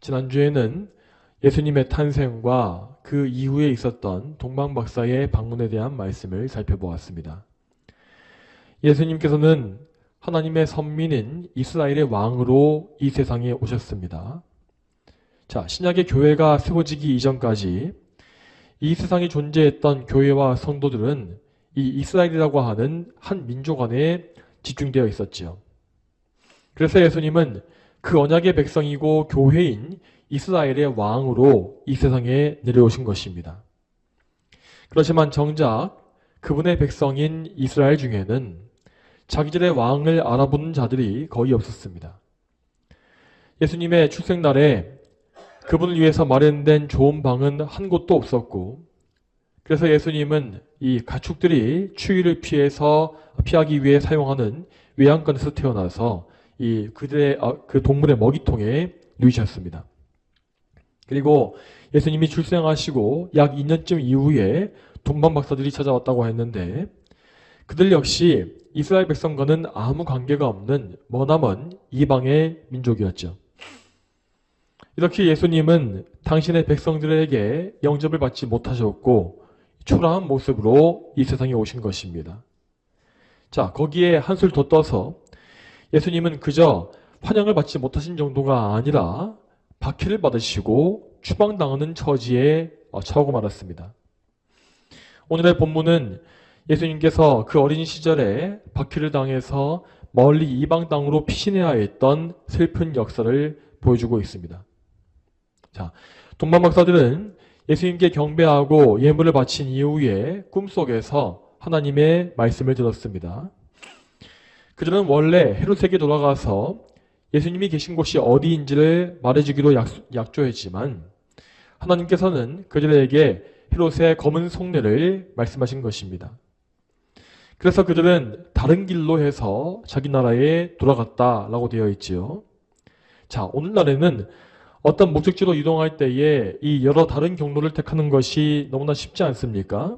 지난주에는 예수님의 탄생과 그 이후에 있었던 동방박사의 방문에 대한 말씀을 살펴보았습니다. 예수님께서는 하나님의 선민인 이스라엘의 왕으로 이 세상에 오셨습니다. 자, 신약의 교회가 세워지기 이전까지 이 세상에 존재했던 교회와 성도들은 이 이스라엘이라고 하는 한 민족 안에 집중되어 있었지요. 그래서 예수님은 그 언약의 백성이고 교회인 이스라엘의 왕으로 이 세상에 내려오신 것입니다. 그렇지만 정작 그분의 백성인 이스라엘 중에는 자기들의 왕을 알아보는 자들이 거의 없었습니다. 예수님의 출생날에 그분을 위해서 마련된 좋은 방은 한 곳도 없었고, 그래서 예수님은 이 가축들이 추위를 피하기 위해 사용하는 외양간에서 태어나서 그들의 그 동물의 먹이통에 누이셨습니다. 그리고 예수님이 출생하시고 약 2년쯤 이후에 동방박사들이 찾아왔다고 했는데, 그들 역시 이스라엘 백성과는 아무 관계가 없는 머나먼 이방의 민족이었죠. 이렇게 예수님은 당신의 백성들에게 영접을 받지 못하셨고 초라한 모습으로 이 세상에 오신 것입니다. 자, 거기에 한술 더 떠서 예수님은 그저 환영을 받지 못하신 정도가 아니라 박해를 받으시고 추방당하는 처지에 처하고 말았습니다. 오늘의 본문은 예수님께서 그 어린 시절에 박해를 당해서 멀리 이방 땅으로 피신해야 했던 슬픈 역사를 보여주고 있습니다. 자, 동방박사들은 예수님께 경배하고 예물을 바친 이후에 꿈속에서 하나님의 말씀을 들었습니다. 그들은 원래 헤롯에게 돌아가서 예수님이 계신 곳이 어디인지를 말해주기로 약조했지만 하나님께서는 그들에게 헤롯의 검은 속내를 말씀하신 것입니다. 그래서 그들은 다른 길로 해서 자기 나라에 돌아갔다라고 되어 있지요. 자, 오늘날에는 어떤 목적지로 이동할 때에 이 여러 다른 경로를 택하는 것이 너무나 쉽지 않습니까?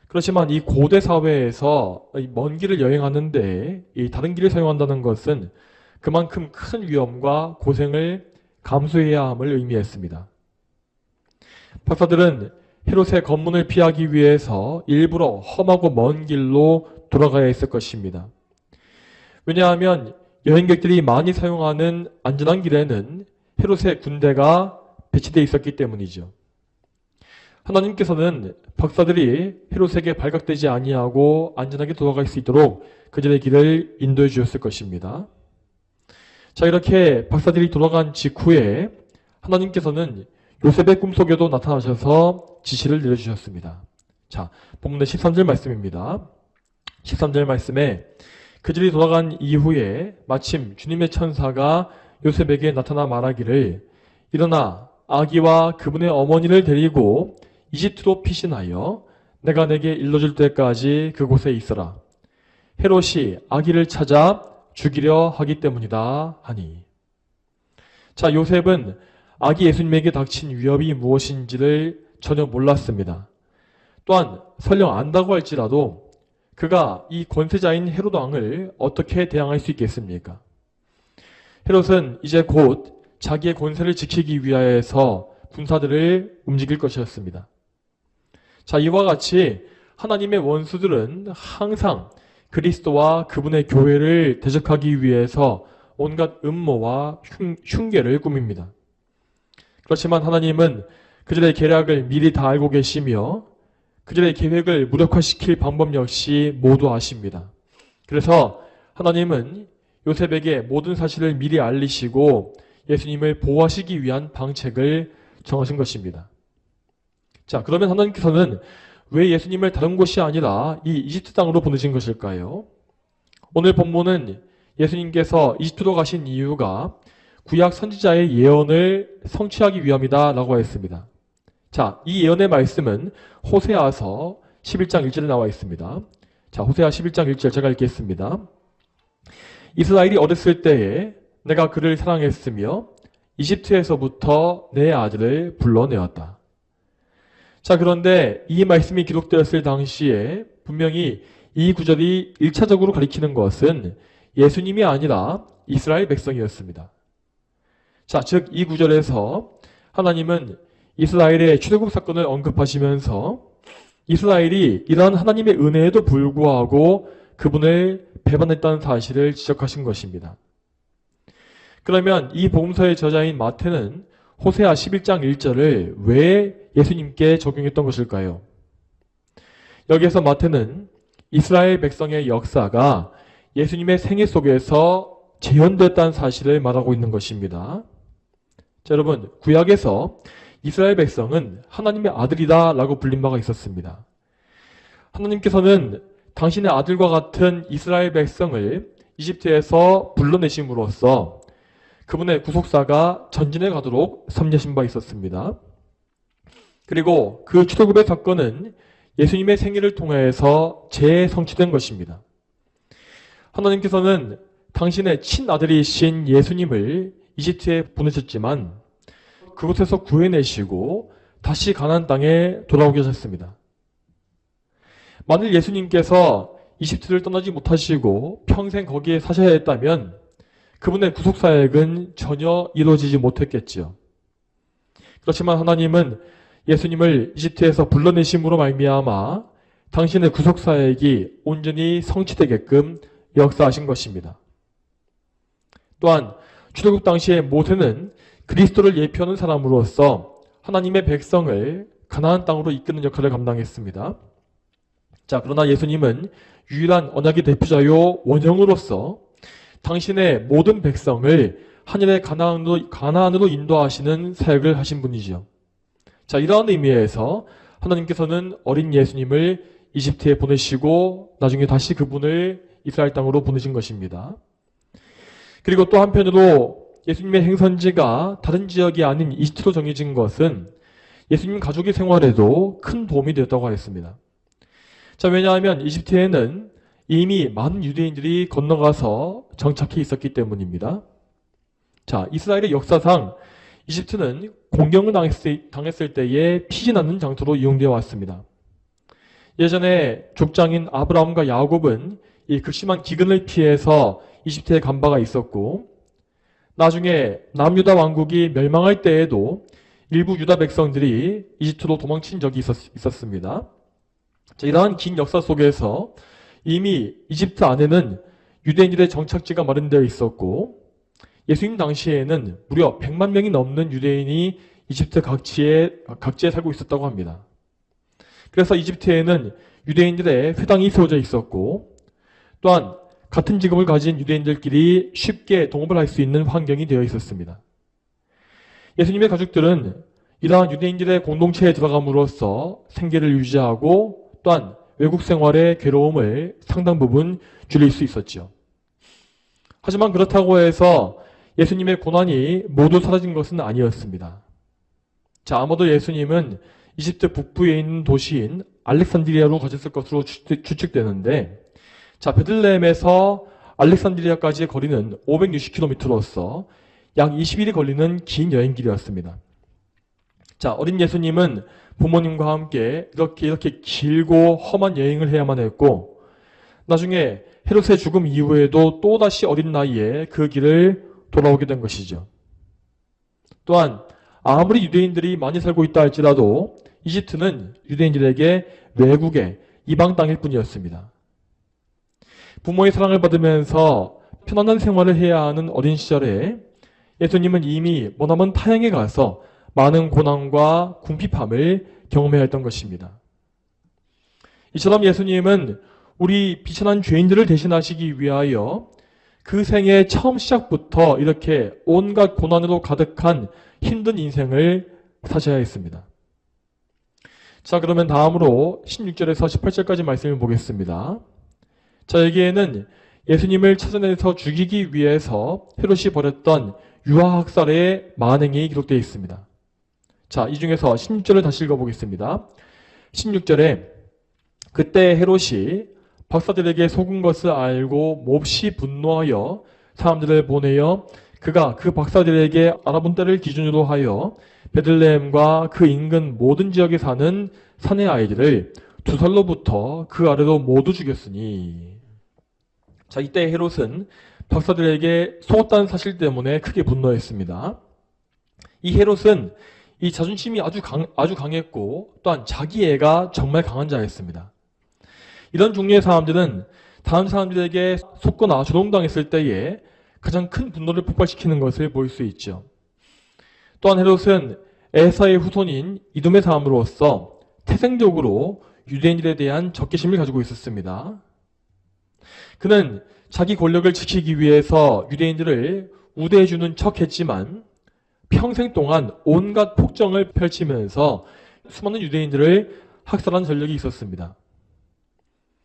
그렇지만 이 고대 사회에서 먼 길을 여행하는데 이 다른 길을 사용한다는 것은 그만큼 큰 위험과 고생을 감수해야 함을 의미했습니다. 박사들은 헤롯의 검문을 피하기 위해서 일부러 험하고 먼 길로 돌아가야 했을 것입니다. 왜냐하면 여행객들이 많이 사용하는 안전한 길에는 헤롯의 군대가 배치되어 있었기 때문이죠. 하나님께서는 박사들이 헤롯에게 발각되지 아니하고 안전하게 돌아갈 수 있도록 그들의 길을 인도해 주셨을 것입니다. 자, 이렇게 박사들이 돌아간 직후에 하나님께서는 요셉의 꿈속에도 나타나셔서 지시를 내려주셨습니다. 자, 본문의 13절 말씀입니다. 13절 말씀에 그들이 돌아간 이후에 마침 주님의 천사가 요셉에게 나타나 말하기를 일어나 아기와 그분의 어머니를 데리고 이집트로 피신하여 내가 내게 일러줄 때까지 그곳에 있어라. 헤롯이 아기를 찾아 죽이려 하기 때문이다 하니. 자, 요셉은 아기 예수님에게 닥친 위협이 무엇인지를 전혀 몰랐습니다. 또한 설령 안다고 할지라도 그가 이 권세자인 헤롯 왕을 어떻게 대항할 수 있겠습니까? 헤롯은 이제 곧 자기의 권세를 지키기 위하여서 군사들을 움직일 것이었습니다. 자, 이와 같이 하나님의 원수들은 항상 그리스도와 그분의 교회를 대적하기 위해서 온갖 음모와 흉계를 꾸밉니다. 그렇지만 하나님은 그들의 계략을 미리 다 알고 계시며 그들의 계획을 무력화시킬 방법 역시 모두 아십니다. 그래서 하나님은 요셉에게 모든 사실을 미리 알리시고 예수님을 보호하시기 위한 방책을 정하신 것입니다. 자, 그러면 하나님께서는 왜 예수님을 다른 곳이 아니라 이 이집트 땅으로 보내신 것일까요? 오늘 본문은 예수님께서 이집트로 가신 이유가 구약 선지자의 예언을 성취하기 위함이다 라고 했습니다. 자, 이 예언의 말씀은 호세아서 11장 1절에 나와 있습니다. 자, 호세아 11장 1절 제가 읽겠습니다. 이스라엘이 어렸을 때에 내가 그를 사랑했으며 이집트에서부터 내 아들을 불러내었다. 자, 그런데 이 말씀이 기록되었을 당시에 분명히 이 구절이 1차적으로 가리키는 것은 예수님이 아니라 이스라엘 백성이었습니다. 자, 즉 이 구절에서 하나님은 이스라엘의 출애굽 사건을 언급하시면서 이스라엘이 이러한 하나님의 은혜에도 불구하고 그분을 배반했다는 사실을 지적하신 것입니다. 그러면 이 복음서의 저자인 마태는 호세아 11장 1절을 왜 예수님께 적용했던 것일까요? 여기에서 마태는 이스라엘 백성의 역사가 예수님의 생애 속에서 재현됐다는 사실을 말하고 있는 것입니다. 자, 여러분, 구약에서 이스라엘 백성은 하나님의 아들이다 라고 불린 바가 있었습니다. 하나님께서는 당신의 아들과 같은 이스라엘 백성을 이집트에서 불러내심으로써 그분의 구속사가 전진해 가도록 섭리하신 바 있었습니다. 그리고 그 출애굽의 사건은 예수님의 생애를 통해서 재성취된 것입니다. 하나님께서는 당신의 친아들이신 예수님을 이집트에 보내셨지만 그곳에서 구해내시고 다시 가나안 땅에 돌아오게 하셨습니다. 만일 예수님께서 이집트를 떠나지 못하시고 평생 거기에 사셔야 했다면 그분의 구속사역은 전혀 이루어지지 못했겠지요. 그렇지만 하나님은 예수님을 이집트에서 불러내심으로 말미암아 당신의 구속사역이 온전히 성취되게끔 역사하신 것입니다. 또한 출애굽 당시에 모세는 그리스도를 예표하는 사람으로서 하나님의 백성을 가나안 땅으로 이끄는 역할을 감당했습니다. 자, 그러나 예수님은 유일한 언약의 대표자요 원형으로서 당신의 모든 백성을 하늘의 가나안으로 인도하시는 사역을 하신 분이지요. 자, 이러한 의미에서 하나님께서는 어린 예수님을 이집트에 보내시고 나중에 다시 그분을 이스라엘 땅으로 보내신 것입니다. 그리고 또 한편으로 예수님의 행선지가 다른 지역이 아닌 이집트로 정해진 것은 예수님 가족의 생활에도 큰 도움이 되었다고 하였습니다. 자, 왜냐하면 이집트에는 이미 많은 유대인들이 건너가서 정착해 있었기 때문입니다. 자, 이스라엘의 역사상 이집트는 공경을 당했을 때에 피신하는 장소로 이용되어 왔습니다. 예전에 족장인 아브라함과 야곱은 이 극심한 기근을 피해서 이집트에 간 바가 있었고, 나중에 남유다 왕국이 멸망할 때에도 일부 유다 백성들이 이집트로 도망친 적이 있었습니다. 자, 이러한 긴 역사 속에서 이미 이집트 안에는 유대인들의 정착지가 마련되어 있었고, 예수님 당시에는 무려 100만 명이 넘는 유대인이 이집트 각지에 살고 있었다고 합니다. 그래서 이집트에는 유대인들의 회당이 세워져 있었고, 또한 같은 직업을 가진 유대인들끼리 쉽게 동업을 할 수 있는 환경이 되어 있었습니다. 예수님의 가족들은 이러한 유대인들의 공동체에 들어감으로써 생계를 유지하고 또한 외국 생활의 괴로움을 상당 부분 줄일 수 있었죠. 하지만 그렇다고 해서 예수님의 고난이 모두 사라진 것은 아니었습니다. 자, 아마도 예수님은 이집트 북부에 있는 도시인 알렉산드리아로 가셨을 것으로 추측되는데, 자, 베들레헴에서 알렉산드리아까지의 거리는 560km로서 약 20일이 걸리는 긴 여행길이었습니다. 자, 어린 예수님은 부모님과 함께 이렇게 길고 험한 여행을 해야만 했고, 나중에 헤롯의 죽음 이후에도 또다시 어린 나이에 그 길을 돌아오게 된 것이죠. 또한 아무리 유대인들이 많이 살고 있다 할지라도 이집트는 유대인들에게 외국의 이방 땅일 뿐이었습니다. 부모의 사랑을 받으면서 편안한 생활을 해야 하는 어린 시절에 예수님은 이미 머나먼 타향에 가서 많은 고난과 궁핍함을 경험해야 했던 것입니다. 이처럼 예수님은 우리 비천한 죄인들을 대신하시기 위하여 그 생의 처음 시작부터 이렇게 온갖 고난으로 가득한 힘든 인생을 사셔야 했습니다. 자, 그러면 다음으로 16절에서 18절까지 말씀을 보겠습니다. 자, 여기에는 예수님을 찾아내서 죽이기 위해서 헤롯이 벌였던 유아학살의 만행이 기록되어 있습니다. 자, 이 중에서 16절을 다시 읽어보겠습니다. 16절에 그때 헤롯이 박사들에게 속은 것을 알고 몹시 분노하여 사람들을 보내어 그가 그 박사들에게 알아본 때를 기준으로 하여 베들레헴과 그 인근 모든 지역에 사는 사내 아이들을 2살로부터 그 아래로 모두 죽였으니. 자, 이때 헤롯은 박사들에게 속았다는 사실 때문에 크게 분노했습니다. 이 헤롯은 이 자존심이 아주 강했고 또한 자기 애가 정말 강한 자였습니다. 이런 종류의 사람들은 다른 사람들에게 속거나 조롱당했을 때에 가장 큰 분노를 폭발시키는 것을 볼 수 있죠. 또한 헤롯은 에사의 후손인 이돔의 사람으로서 태생적으로 유대인들에 대한 적개심을 가지고 있었습니다. 그는 자기 권력을 지키기 위해서 유대인들을 우대해주는 척 했지만 평생 동안 온갖 폭정을 펼치면서 수많은 유대인들을 학살한 전력이 있었습니다.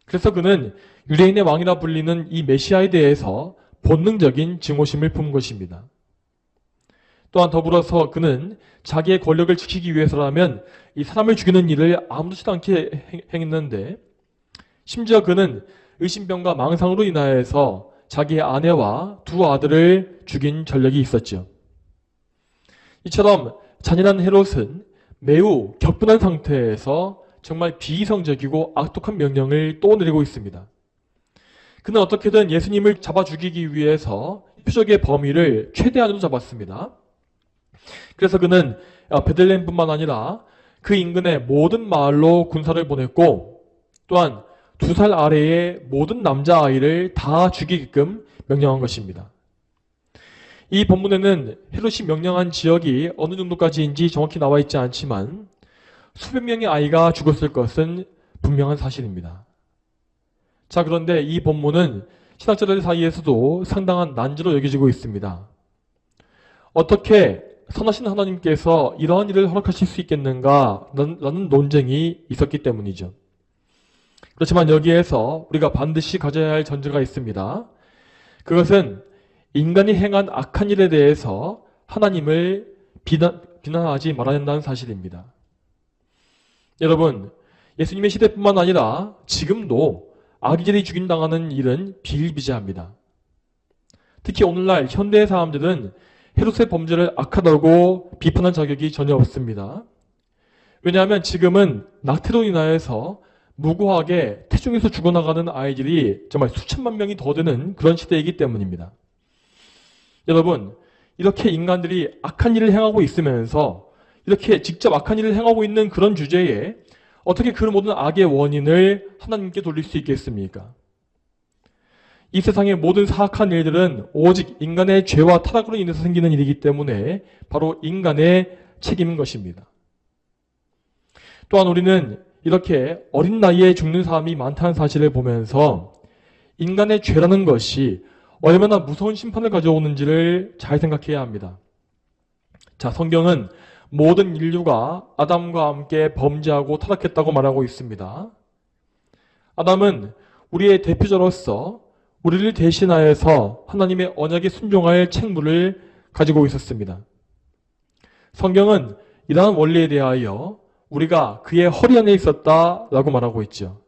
그래서 그는 유대인의 왕이라 불리는 이 메시아에 대해서 본능적인 증오심을 품은 것입니다. 또한 더불어서 그는 자기의 권력을 지키기 위해서라면 이 사람을 죽이는 일을 아무렇지도 않게 행했는데 심지어 그는 의심병과 망상으로 인하여서 자기의 아내와 두 아들을 죽인 전력이 있었죠. 이처럼 잔인한 헤롯은 매우 격분한 상태에서 정말 비이성적이고 악독한 명령을 또 내리고 있습니다. 그는 어떻게든 예수님을 잡아 죽이기 위해서 표적의 범위를 최대한으로 잡았습니다. 그래서 그는 베들레헴뿐만 아니라 그 인근의 모든 마을로 군사를 보냈고 또한 2살 아래의 모든 남자아이를 다 죽이게끔 명령한 것입니다. 이 본문에는 헤롯이 명령한 지역이 어느 정도까지인지 정확히 나와 있지 않지만 수백 명의 아이가 죽었을 것은 분명한 사실입니다. 자, 그런데 이 본문은 신학자들 사이에서도 상당한 난제로 여겨지고 있습니다. 어떻게 선하신 하나님께서 이러한 일을 허락하실 수 있겠는가 라는 논쟁이 있었기 때문이죠. 그렇지만 여기에서 우리가 반드시 가져야 할 전제가 있습니다. 그것은 인간이 행한 악한 일에 대해서 하나님을 비난하지 말아야 한다는 사실입니다. 여러분, 예수님의 시대뿐만 아니라 지금도 악인들이 죽임당하는 일은 비일비재합니다. 특히 오늘날 현대의 사람들은 헤롯의 범죄를 악하다고 비판한 자격이 전혀 없습니다. 왜냐하면 지금은 낙태로 인하여서 무고하게 태중에서 죽어나가는 아이들이 정말 수천만 명이 더 되는 그런 시대이기 때문입니다. 여러분, 이렇게 인간들이 악한 일을 행하고 있으면서 이렇게 직접 악한 일을 행하고 있는 그런 주제에 어떻게 그 모든 악의 원인을 하나님께 돌릴 수 있겠습니까? 이 세상의 모든 사악한 일들은 오직 인간의 죄와 타락으로 인해서 생기는 일이기 때문에 바로 인간의 책임인 것입니다. 또한 우리는 이렇게 어린 나이에 죽는 사람이 많다는 사실을 보면서 인간의 죄라는 것이 얼마나 무서운 심판을 가져오는지를 잘 생각해야 합니다. 자, 성경은 모든 인류가 아담과 함께 범죄하고 타락했다고 말하고 있습니다. 아담은 우리의 대표자로서 우리를 대신하여서 하나님의 언약에 순종할 책무를 가지고 있었습니다. 성경은 이러한 원리에 대하여 우리가 그의 허리 안에 있었다라고 말하고 있죠.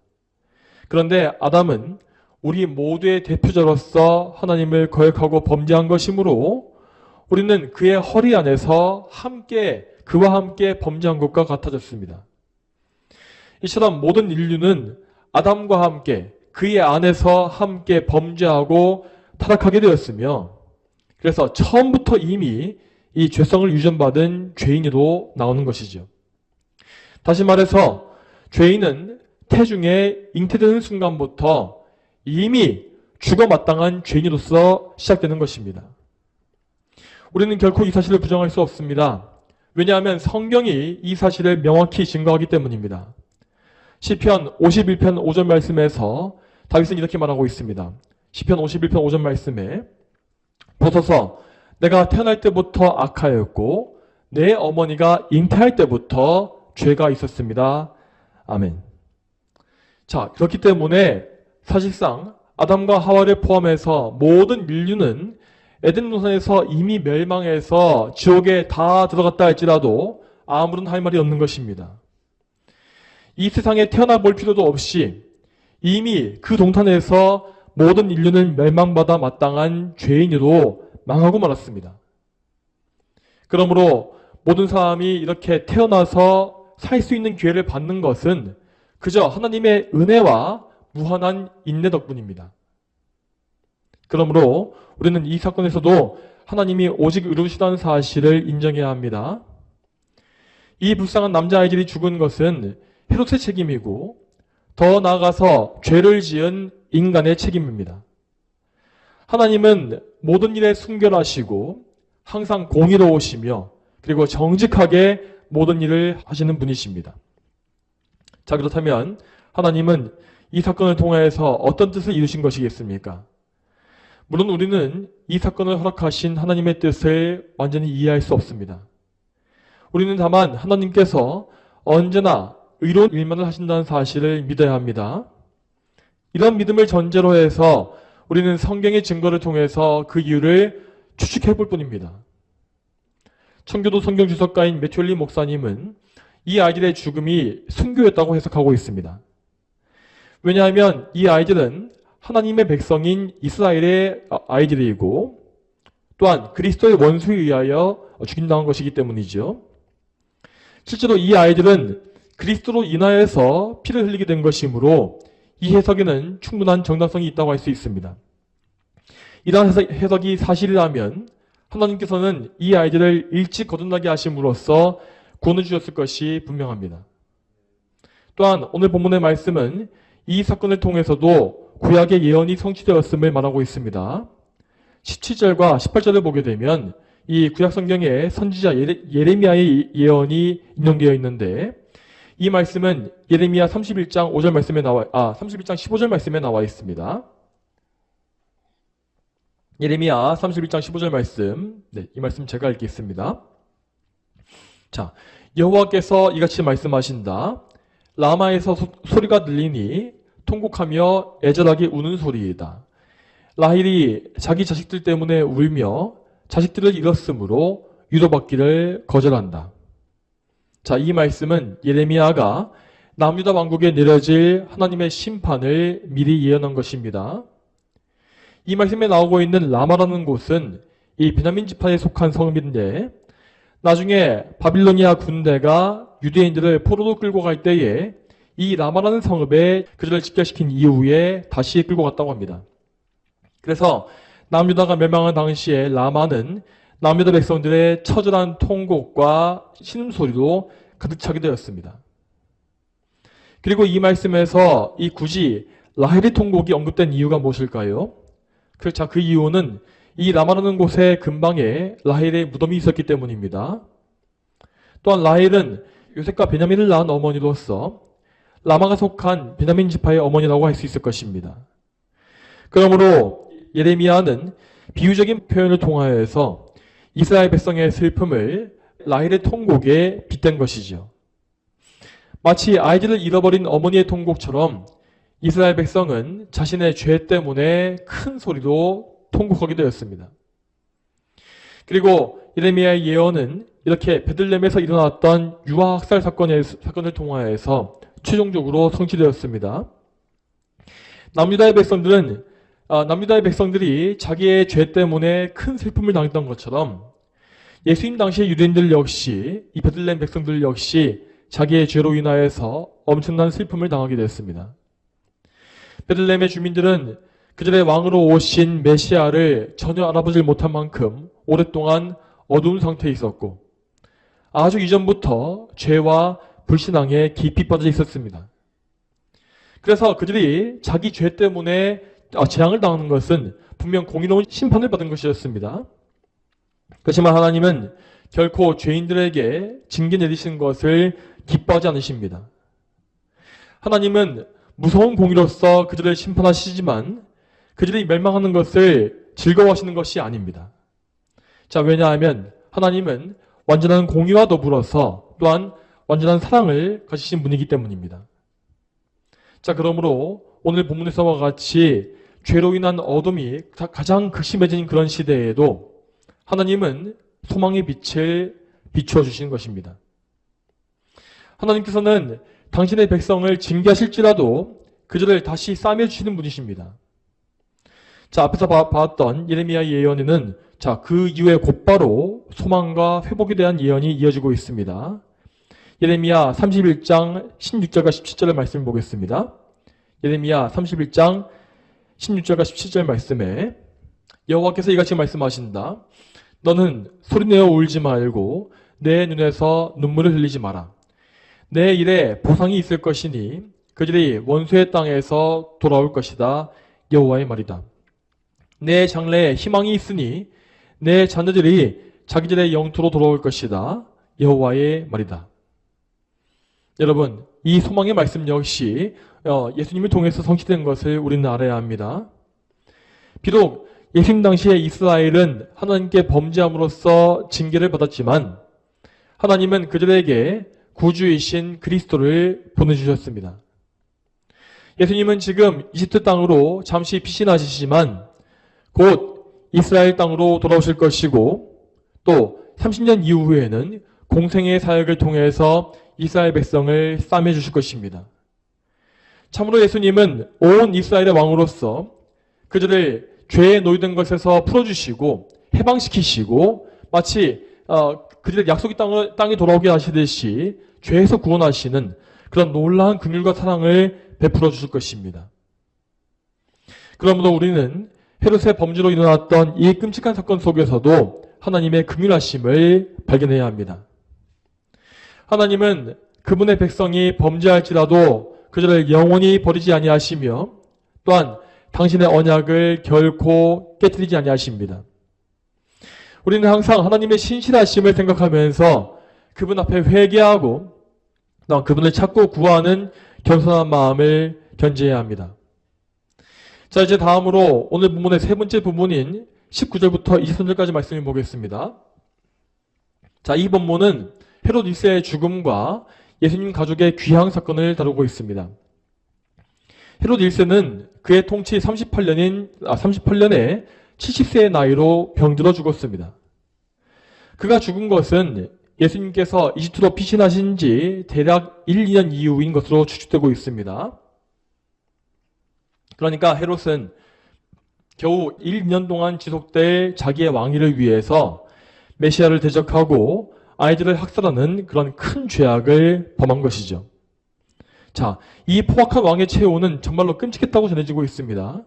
그런데 아담은 우리 모두의 대표자로서 하나님을 거역하고 범죄한 것이므로 우리는 그의 허리 안에서 그와 함께 범죄한 것과 같아졌습니다. 이처럼 모든 인류는 아담과 함께 그의 안에서 함께 범죄하고 타락하게 되었으며 그래서 처음부터 이미 이 죄성을 유전받은 죄인으로 나오는 것이죠. 다시 말해서 죄인은 태중에 잉태되는 순간부터 이미 죽어 마땅한 죄인으로서 시작되는 것입니다. 우리는 결코 이 사실을 부정할 수 없습니다. 왜냐하면 성경이 이 사실을 명확히 증거하기 때문입니다. 시편 51편 5절 말씀에서 다윗은 이렇게 말하고 있습니다. 시편 51편 5절 말씀에 보소서 내가 태어날 때부터 악하였고 내 어머니가 잉태할 때부터 죄가 있었습니다. 아멘. 자, 그렇기 때문에 사실상 아담과 하와를 포함해서 모든 인류는 에덴 동산에서 이미 멸망해서 지옥에 다 들어갔다 할지라도 아무런 할 말이 없는 것입니다. 이 세상에 태어나 볼 필요도 없이 이미 그 동탄에서 모든 인류는 멸망받아 마땅한 죄인으로 망하고 말았습니다. 그러므로 모든 사람이 이렇게 태어나서 살 수 있는 기회를 받는 것은 그저 하나님의 은혜와 무한한 인내 덕분입니다. 그러므로 우리는 이 사건에서도 하나님이 오직 의로우시다는 사실을 인정해야 합니다. 이 불쌍한 남자아이들이 죽은 것은 헤롯의 책임이고 더 나아가서 죄를 지은 인간의 책임입니다. 하나님은 모든 일에 순결하시고 항상 공의로우시며 그리고 정직하게 모든 일을 하시는 분이십니다. 자, 그렇다면 하나님은 이 사건을 통해서 어떤 뜻을 이루신 것이겠습니까? 물론 우리는 이 사건을 허락하신 하나님의 뜻을 완전히 이해할 수 없습니다. 우리는 다만 하나님께서 언제나 의로운 일만을 하신다는 사실을 믿어야 합니다. 이런 믿음을 전제로 해서 우리는 성경의 증거를 통해서 그 이유를 추측해 볼 뿐입니다. 청교도 성경 주석가인 매튜 목사님은 이 아이들의 죽음이 순교였다고 해석하고 있습니다. 왜냐하면 이 아이들은 하나님의 백성인 이스라엘의 아이들이고 또한 그리스도의 원수에 의하여 죽임당한 것이기 때문이죠. 실제로 이 아이들은 그리스도로 인하여서 피를 흘리게 된 것이므로 이 해석에는 충분한 정당성이 있다고 할 수 있습니다. 이러한 해석이 사실이라면 하나님께서는 이 아이들을 일찍 거듭나게 하심으로써 구원을 주셨을 것이 분명합니다. 또한 오늘 본문의 말씀은 이 사건을 통해서도 구약의 예언이 성취되었음을 말하고 있습니다. 17절과 18절을 보게 되면 이 구약 성경에 선지자 예레미야의 예언이 인용되어 있는데 이 말씀은 예레미야 31장 5절 말씀에 31장 15절 말씀에 나와 있습니다. 예레미야 31장 15절 말씀, 이 말씀 제가 읽겠습니다. 자, 여호와께서 이같이 말씀하신다. 라마에서 소리가 들리니 통곡하며 애절하게 우는 소리이다. 라헬이 자기 자식들 때문에 울며 자식들을 잃었으므로 위로받기를 거절한다. 자, 이 말씀은 예레미야가 남유다 왕국에 내려질 하나님의 심판을 미리 예언한 것입니다. 이 말씀에 나오고 있는 라마라는 곳은 이 베냐민 지파에 속한 성읍인데 나중에 바빌로니아 군대가 유대인들을 포로로 끌고 갈 때에 이 라마라는 성읍에 그들을 집결시킨 이후에 다시 끌고 갔다고 합니다. 그래서 남유다가 멸망한 당시에 라마는 남유다 백성들의 처절한 통곡과 신음소리로 가득 차게 되었습니다. 그리고 이 말씀에서 이 굳이 라헬의 통곡이 언급된 이유가 무엇일까요? 그 이유는 이 라마라는 곳의 근방에 라헬의 무덤이 있었기 때문입니다. 또한 라헬은 요셉과 베냐민을 낳은 어머니로서 라마가 속한 베냐민 지파의 어머니라고 할 수 있을 것입니다. 그러므로 예레미야는 비유적인 표현을 통하여서 이스라엘 백성의 슬픔을 라헬의 통곡에 빗댄 것이죠. 마치 아이들을 잃어버린 어머니의 통곡처럼 이스라엘 백성은 자신의 죄 때문에 큰 소리로 통곡하게 되었습니다. 그리고 예레미야의 예언은 이렇게 베들레헴에서 일어났던 유아학살 사건을 통하여서 최종적으로 성취되었습니다. 남유다의 백성들이 자기의 죄 때문에 큰 슬픔을 당했던 것처럼 예수님 당시의 유대인들 역시 이 베들레헴 백성들 역시 자기의 죄로 인하여서 엄청난 슬픔을 당하게 됐습니다. 베들레헴의 주민들은 그들의 왕으로 오신 메시아를 전혀 알아보질 못한 만큼 오랫동안 어두운 상태에 있었고 아주 이전부터 죄와 불신앙에 깊이 빠져 있었습니다. 그래서 그들이 자기 죄 때문에 재앙을 당하는 것은 분명 공의로운 심판을 받은 것이었습니다. 그렇지만 하나님은 결코 죄인들에게 징계 내리시는 것을 기뻐하지 않으십니다. 하나님은 무서운 공의로서 그들을 심판하시지만 그들이 멸망하는 것을 즐거워하시는 것이 아닙니다. 자, 왜냐하면 하나님은 완전한 공의와 더불어서 또한 완전한 사랑을 가지신 분이기 때문입니다. 자, 그러므로 오늘 본문에서와 같이 죄로 인한 어둠이 가장 극심해진 그런 시대에도 하나님은 소망의 빛을 비추어 주시는 것입니다. 하나님께서는 당신의 백성을 징계하실지라도 그들을 다시 싸매주시는 분이십니다. 자, 앞에서 봤던 예레미야 예언에는 그 이후에 곧바로 소망과 회복에 대한 예언이 이어지고 있습니다. 예레미야 31장 16절과 17절의 말씀을 보겠습니다. 예레미야 31장 16절과 17절 말씀에 여호와께서 이같이 말씀하신다. 너는 소리내어 울지 말고 내 눈에서 눈물을 흘리지 마라. 내 일에 보상이 있을 것이니 그들이 원수의 땅에서 돌아올 것이다. 여호와의 말이다. 내 장래에 희망이 있으니 내 자녀들이 자기들의 영토로 돌아올 것이다. 여호와의 말이다. 여러분, 이 소망의 말씀 역시 예수님을 통해서 성취된 것을 우리는 알아야 합니다. 비록 예수님 당시에 이스라엘은 하나님께 범죄함으로써 징계를 받았지만 하나님은 그들에게 구주이신 그리스도를 보내주셨습니다. 예수님은 지금 이집트 땅으로 잠시 피신하시지만 곧 이스라엘 땅으로 돌아오실 것이고 또 30년 이후에는 공생의 사역을 통해서 이스라엘 백성을 싸매 주실 것입니다. 참으로 예수님은 온 이스라엘의 왕으로서 그들을 죄에 노예된 것에서 풀어주시고 해방시키시고 마치 그들의 약속의 땅에 돌아오게 하시듯이 죄에서 구원하시는 그런 놀라운 긍휼과 사랑을 베풀어 주실 것입니다. 그러므로 우리는 헤롯의 범죄로 일어났던 이 끔찍한 사건 속에서도 하나님의 긍휼하심을 발견해야 합니다. 하나님은 그분의 백성이 범죄할지라도 그들을 영원히 버리지 아니하시며 또한 당신의 언약을 결코 깨뜨리지 아니하십니다. 우리는 항상 하나님의 신실하심을 생각하면서 그분 앞에 회개하고 또한 그분을 찾고 구하는 겸손한 마음을 견지해야 합니다. 자, 이제 다음으로 오늘 본문의 세 번째 부분인 19절부터 23절까지 말씀을 보겠습니다. 자, 이 본문은 헤롯 1세의 죽음과 예수님 가족의 귀향 사건을 다루고 있습니다. 헤롯 1세는 그의 통치 38년에 70세의 나이로 병들어 죽었습니다. 그가 죽은 것은 예수님께서 이집트로 피신하신 지 대략 1, 2년 이후인 것으로 추측되고 있습니다. 그러니까 헤롯은 겨우 1, 2년 동안 지속될 자기의 왕위를 위해서 메시아를 대적하고 아이들을 학살하는 그런 큰 죄악을 범한 것이죠. 자, 이 포악한 왕의 최후는 정말로 끔찍했다고 전해지고 있습니다.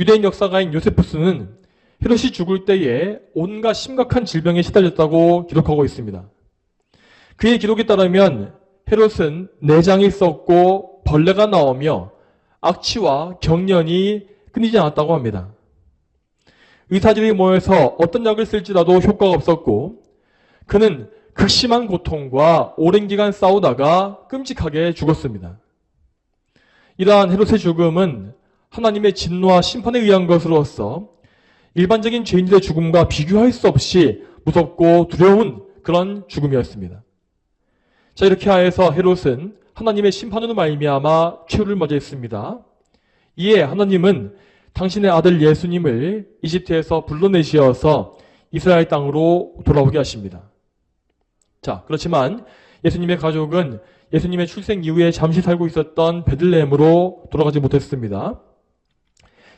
유대인 역사가인 요세푸스는 헤롯이 죽을 때에 온갖 심각한 질병에 시달렸다고 기록하고 있습니다. 그의 기록에 따르면 헤롯은 내장이 썩고 벌레가 나오며 악취와 경련이 끊이지 않았다고 합니다. 의사들이 모여서 어떤 약을 쓸지라도 효과가 없었고 그는 극심한 고통과 오랜 기간 싸우다가 끔찍하게 죽었습니다. 이러한 헤롯의 죽음은 하나님의 진노와 심판에 의한 것으로서 일반적인 죄인들의 죽음과 비교할 수 없이 무섭고 두려운 그런 죽음이었습니다. 자, 이렇게 하여서 헤롯은 하나님의 심판으로 말미암아 최후를 맞이했습니다. 이에 하나님은 당신의 아들 예수님을 이집트에서 불러내시어서 이스라엘 땅으로 돌아오게 하십니다. 자, 그렇지만 예수님의 가족은 예수님의 출생 이후에 잠시 살고 있었던 베들레헴으로 돌아가지 못했습니다.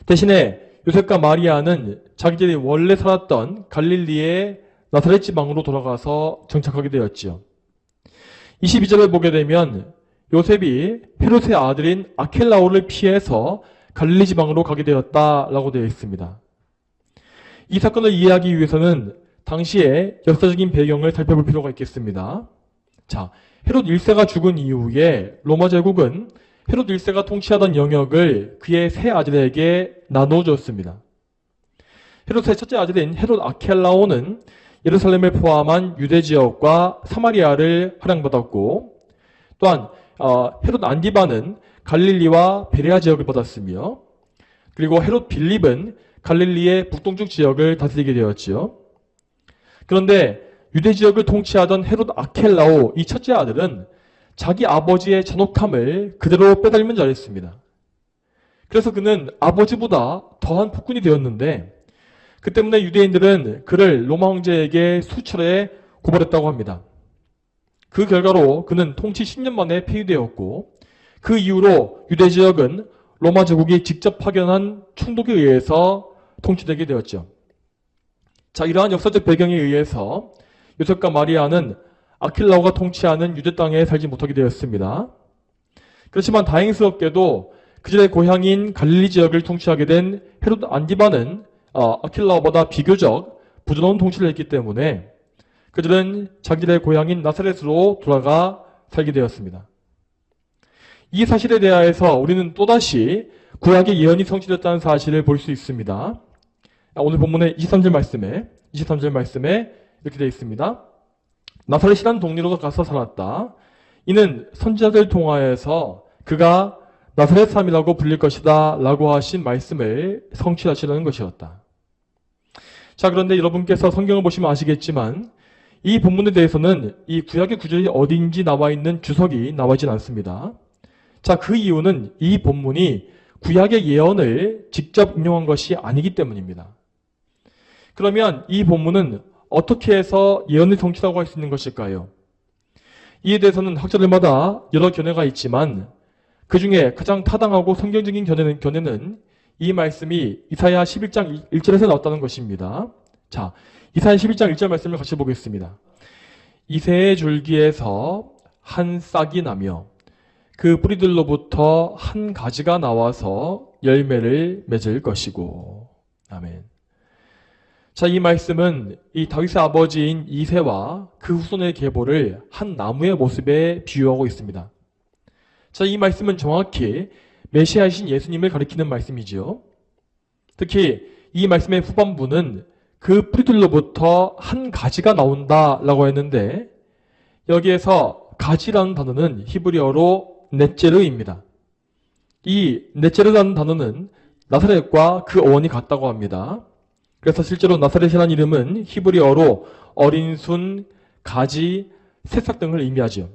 대신에 요셉과 마리아는 자기들이 원래 살았던 갈릴리의 나사렛 지방으로 돌아가서 정착하게 되었지요. 22절을 보게 되면 요셉이 헤롯의 아들인 아켈라오를 피해서 갈릴리 지방으로 가게 되었다라고 되어 있습니다. 이 사건을 이해하기 위해서는 당시의 역사적인 배경을 살펴볼 필요가 있겠습니다. 자, 헤롯 1세가 죽은 이후에 로마 제국은 헤롯 1세가 통치하던 영역을 그의 세 아들에게 나눠주었습니다. 헤롯의 첫째 아들인 헤롯 아켈라오는 예루살렘을 포함한 유대 지역과 사마리아를 할양받았고 또한 헤롯 안디바는 갈릴리와 베레아 지역을 받았으며 그리고 헤롯 빌립은 갈릴리의 북동쪽 지역을 다스리게 되었지요. 그런데 유대 지역을 통치하던 헤롯 아켈라오 이 첫째 아들은 자기 아버지의 잔혹함을 그대로 빼닮은 자였습니다. 그래서 그는 아버지보다 더한 폭군이 되었는데 그 때문에 유대인들은 그를 로마 황제에게 수차례 고발했다고 합니다. 그 결과로 그는 통치 10년 만에 폐위되었고 그 이후로 유대 지역은 로마 제국이 직접 파견한 총독에 의해서 통치되게 되었죠. 자, 이러한 역사적 배경에 의해서 요셉과 마리아는 아킬라오가 통치하는 유대 땅에 살지 못하게 되었습니다. 그렇지만 다행스럽게도 그들의 고향인 갈릴리 지역을 통치하게 된 헤롯 안디바는 아킬라보다 비교적 부드러운 통치를 했기 때문에 그들은 자기들의 고향인 나사렛으로 돌아가 살게 되었습니다. 이 사실에 대하여서 우리는 또다시 구약의 예언이 성취됐다는 사실을 볼 수 있습니다. 오늘 본문의 23절 말씀에 이렇게 되어 있습니다. 나사렛이라는 동네로 가서 살았다. 이는 선지자들 통하여서 그가 나사렛 사람이라고 불릴 것이다 라고 하신 말씀을 성취하시려는 것이었다. 자, 그런데 여러분께서 성경을 보시면 아시겠지만 이 본문에 대해서는 이 구약의 구절이 어디인지 나와 있는 주석이 나와 있진 않습니다. 자, 그 이유는 이 본문이 구약의 예언을 직접 인용한 것이 아니기 때문입니다. 그러면 이 본문은 어떻게 해서 예언을 성취라고 할 수 있는 것일까요? 이에 대해서는 학자들마다 여러 견해가 있지만 그 중에 가장 타당하고 성경적인 견해는 이 말씀이 이사야 11장 1절에서 나왔다는 것입니다. 자, 이사야 11장 1절 말씀을 같이 보겠습니다. 이새의 줄기에서 한 싹이 나며 그 뿌리들로부터 한 가지가 나와서 열매를 맺을 것이고. 아멘. 자, 이 말씀은 이 다윗의 아버지인 이새와 그 후손의 계보를 한 나무의 모습에 비유하고 있습니다. 자, 이 말씀은 정확히 메시아이신 예수님을 가리키는 말씀이지요. 특히 이 말씀의 후반부는 그 뿌리들로부터 한 가지가 나온다라고 했는데 여기에서 가지라는 단어는 히브리어로 넷제르입니다. 이 넷제르라는 단어는 나사렛과 그 어원이 같다고 합니다. 그래서 실제로 나사렛이라는 이름은 히브리어로 어린 순, 가지, 새싹 등을 의미하죠.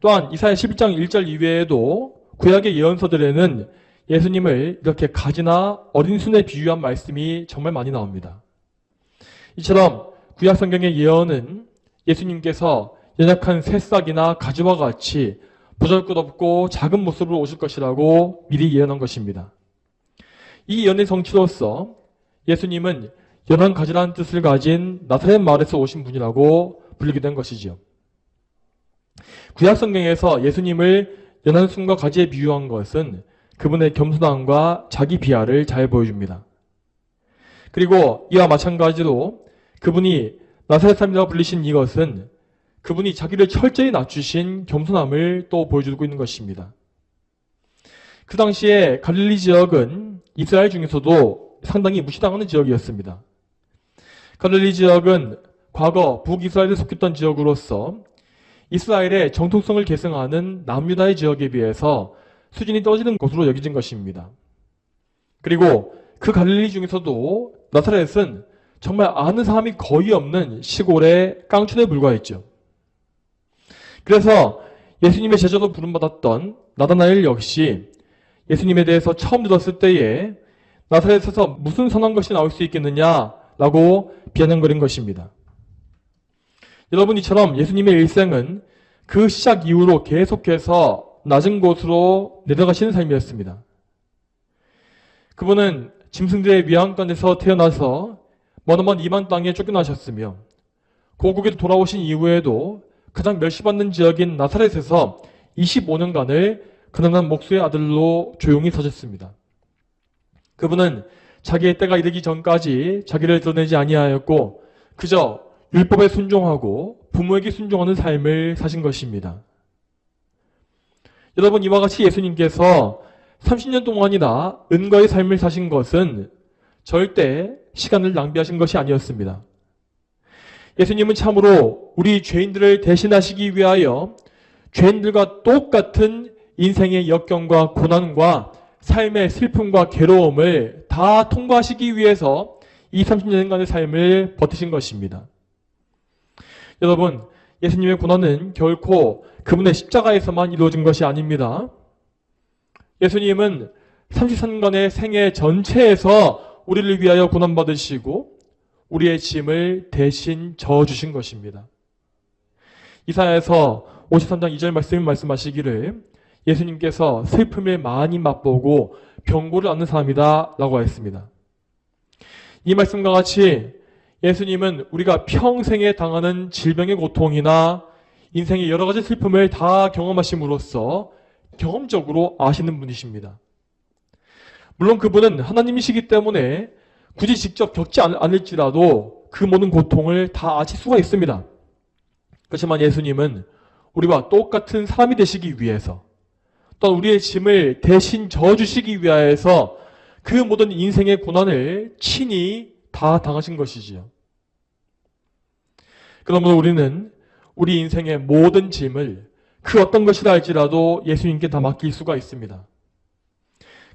또한 이사야 11장 1절 이외에도 구약의 예언서들에는 예수님을 이렇게 가지나 어린 순에 비유한 말씀이 정말 많이 나옵니다. 이처럼 구약 성경의 예언은 예수님께서 연약한 새싹이나 가지와 같이 보잘것없고 작은 모습으로 오실 것이라고 미리 예언한 것입니다. 이 예언의 성취로서 예수님은 연한 가지라는 뜻을 가진 나사렛 마을에서 오신 분이라고 불리게 된 것이지요. 구약 성경에서 예수님을 연한 순과 가지에 비유한 것은 그분의 겸손함과 자기 비하를 잘 보여줍니다. 그리고 이와 마찬가지로 그분이 나사렛 사람이라고 불리신 이것은 그분이 자기를 철저히 낮추신 겸손함을 또 보여주고 있는 것입니다. 그 당시에 갈릴리 지역은 이스라엘 중에서도 상당히 무시당하는 지역이었습니다. 갈릴리 지역은 과거 북이스라엘에 속했던 지역으로서 이스라엘의 정통성을 계승하는 남유다의 지역에 비해서 수준이 떨어지는 것으로 여겨진 것입니다. 그리고 그 갈릴리 중에서도 나사렛은 정말 아는 사람이 거의 없는 시골의 깡촌에 불과했죠. 그래서 예수님의 제자로 부름받았던 나다나엘 역시 예수님에 대해서 처음 들었을 때에 나사렛에서 무슨 선한 것이 나올 수 있겠느냐라고 비아냥거린 것입니다. 여러분, 이처럼 예수님의 일생은 그 시작 이후로 계속해서 낮은 곳으로 내려가시는 삶이었습니다. 그분은 짐승들의 위안간에서 태어나서 머나먼 이방 땅에 쫓겨나셨으며 고국에 돌아오신 이후에도 가장 멸시받는 지역인 나사렛에서 25년간을 가난한 목수의 아들로 조용히 사셨습니다. 그분은 자기의 때가 이르기 전까지 자기를 드러내지 아니하였고 그저 율법에 순종하고 부모에게 순종하는 삶을 사신 것입니다. 여러분, 이와 같이 예수님께서 30년 동안이나 은과의 삶을 사신 것은 절대 시간을 낭비하신 것이 아니었습니다. 예수님은 참으로 우리 죄인들을 대신하시기 위하여 죄인들과 똑같은 인생의 역경과 고난과 삶의 슬픔과 괴로움을 다 통과하시기 위해서 이 30년간의 삶을 버티신 것입니다. 여러분, 예수님의 고난은 결코 그분의 십자가에서만 이루어진 것이 아닙니다. 예수님은 33년간의 생애 전체에서 우리를 위하여 고난받으시고 우리의 짐을 대신 져주신 것입니다. 이사야에서 53장 2절 말씀을 말씀하시기를 예수님께서 슬픔을 많이 맛보고 병고를 앓는 사람이다 라고 했습니다. 이 말씀과 같이 예수님은 우리가 평생에 당하는 질병의 고통이나 인생의 여러 가지 슬픔을 다 경험하심으로써 경험적으로 아시는 분이십니다. 물론 그분은 하나님이시기 때문에 굳이 직접 겪지 않을지라도 그 모든 고통을 다 아실 수가 있습니다. 그렇지만 예수님은 우리와 똑같은 사람이 되시기 위해서, 또 우리의 짐을 대신 져주시기 위하여서 그 모든 인생의 고난을 친히 다 당하신 것이지요. 그러므로 우리는 우리 인생의 모든 짐을 그 어떤 것이라 할지라도 예수님께 다 맡길 수가 있습니다.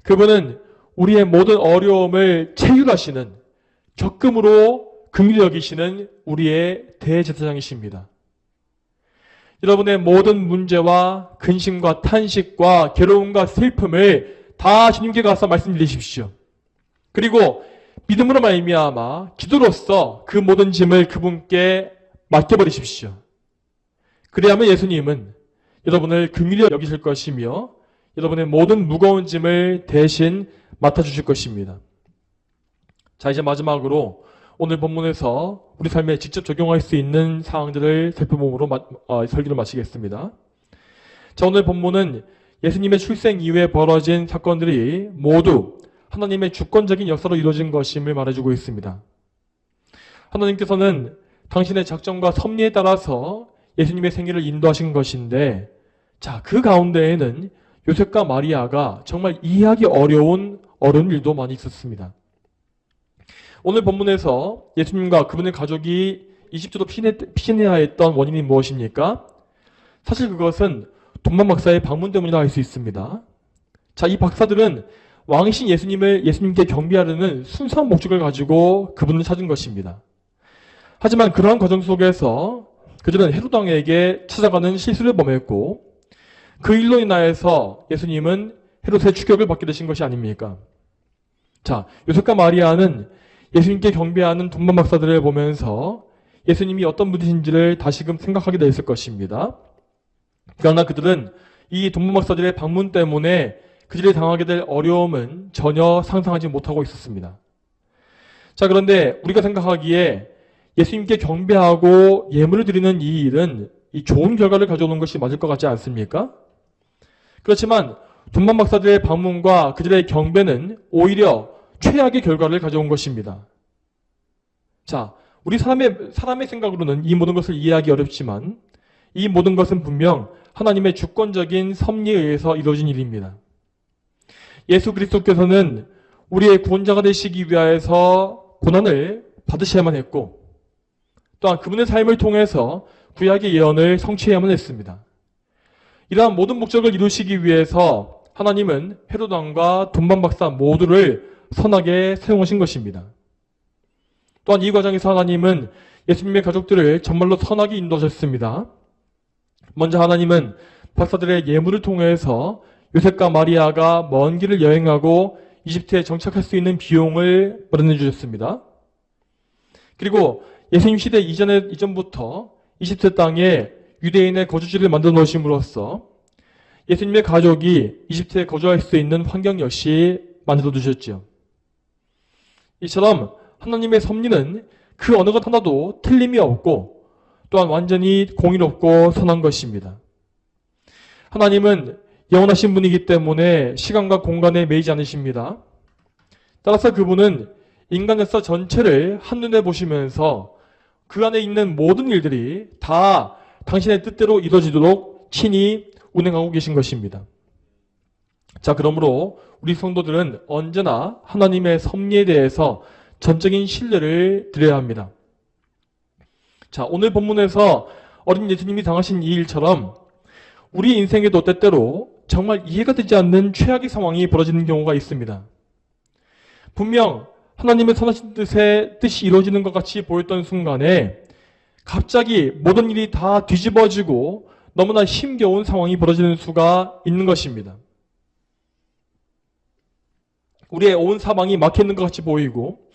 그분은 우리의 모든 어려움을 체휼하시는, 적금으로 긍휼히 여기시는 우리의 대제사장이십니다. 여러분의 모든 문제와 근심과 탄식과 괴로움과 슬픔을 다 주님께 가서 말씀드리십시오. 그리고 믿음으로 말미암아 기도로써 그 모든 짐을 그분께 맡겨버리십시오. 그래야만 예수님은 여러분을 긍휼히 여기실 것이며 여러분의 모든 무거운 짐을 대신 맡아주실 것입니다. 자, 이제 마지막으로 오늘 본문에서 우리 삶에 직접 적용할 수 있는 사항들을 살펴봄으로 설교를 마치겠습니다. 자, 오늘 본문은 예수님의 출생 이후에 벌어진 사건들이 모두 하나님의 주권적인 역사로 이루어진 것임을 말해주고 있습니다. 하나님께서는 당신의 작정과 섭리에 따라서 예수님의 생애를 인도하신 것인데, 자, 그 가운데에는 요셉과 마리아가 정말 이해하기 어려운 일도 많이 있었습니다. 오늘 본문에서 예수님과 그분의 가족이 이집트로 피신해야 했던 원인이 무엇입니까? 사실 그것은 돈만 박사의 방문 때문이라 할 수 있습니다. 자, 이 박사들은 왕이신 예수님께 경배하려는 순수한 목적을 가지고 그분을 찾은 것입니다. 하지만 그러한 과정 속에서 그들은 헤롯 왕에게 찾아가는 실수를 범했고, 그 일로 인하여서 예수님은 헤롯의 추격을 받게 되신 것이 아닙니까? 자, 요셉과 마리아는 예수님께 경배하는 돈만 박사들을 보면서 예수님이 어떤 분이신지를 다시금 생각하게 되었을 것입니다. 그러나 그들은 이 돈만 박사들의 방문 때문에 그들이 당하게 될 어려움은 전혀 상상하지 못하고 있었습니다. 자, 그런데 우리가 생각하기에 예수님께 경배하고 예물을 드리는 이 일은 이 좋은 결과를 가져오는 것이 맞을 것 같지 않습니까? 그렇지만 돈만 박사들의 방문과 그들의 경배는 오히려 최악의 결과를 가져온 것입니다. 자, 우리 사람의 생각으로는 이 모든 것을 이해하기 어렵지만 이 모든 것은 분명 하나님의 주권적인 섭리에 의해서 이루어진 일입니다. 예수 그리스도께서는 우리의 구원자가 되시기 위하여서 고난을 받으셔야만 했고, 또한 그분의 삶을 통해서 구약의 예언을 성취해야만 했습니다. 이러한 모든 목적을 이루시기 위해서 하나님은 헤롯 왕과 돈만 박사 모두를 선하게 사용하신 것입니다. 또한 이 과정에서 하나님은 예수님의 가족들을 정말로 선하게 인도하셨습니다. 먼저 하나님은 박사들의 예물을 통해서 요셉과 마리아가 먼 길을 여행하고 이집트에 정착할 수 있는 비용을 마련해 주셨습니다. 그리고 예수님 시대 이전부터 이집트 땅에 유대인의 거주지를 만들어 놓으심으로써 예수님의 가족이 이집트에 거주할 수 있는 환경 역시 만들어 두셨죠. 이처럼 하나님의 섭리는 그 어느 것 하나도 틀림이 없고 또한 완전히 공의롭고 선한 것입니다. 하나님은 영원하신 분이기 때문에 시간과 공간에 매이지 않으십니다. 따라서 그분은 인간 역사 전체를 한눈에 보시면서 그 안에 있는 모든 일들이 다 당신의 뜻대로 이루어지도록 친히 운행하고 계신 것입니다. 자, 그러므로 우리 성도들은 언제나 하나님의 섭리에 대해서 전적인 신뢰를 드려야 합니다. 자, 오늘 본문에서 어린 예수님이 당하신 이 일처럼 우리 인생에도 때때로 정말 이해가 되지 않는 최악의 상황이 벌어지는 경우가 있습니다. 분명 하나님의 선하신 뜻이 이루어지는 것 같이 보였던 순간에 갑자기 모든 일이 다 뒤집어지고 너무나 힘겨운 상황이 벌어지는 수가 있는 것입니다. 우리의 온 사방이 막혀있는 것 같이 보이고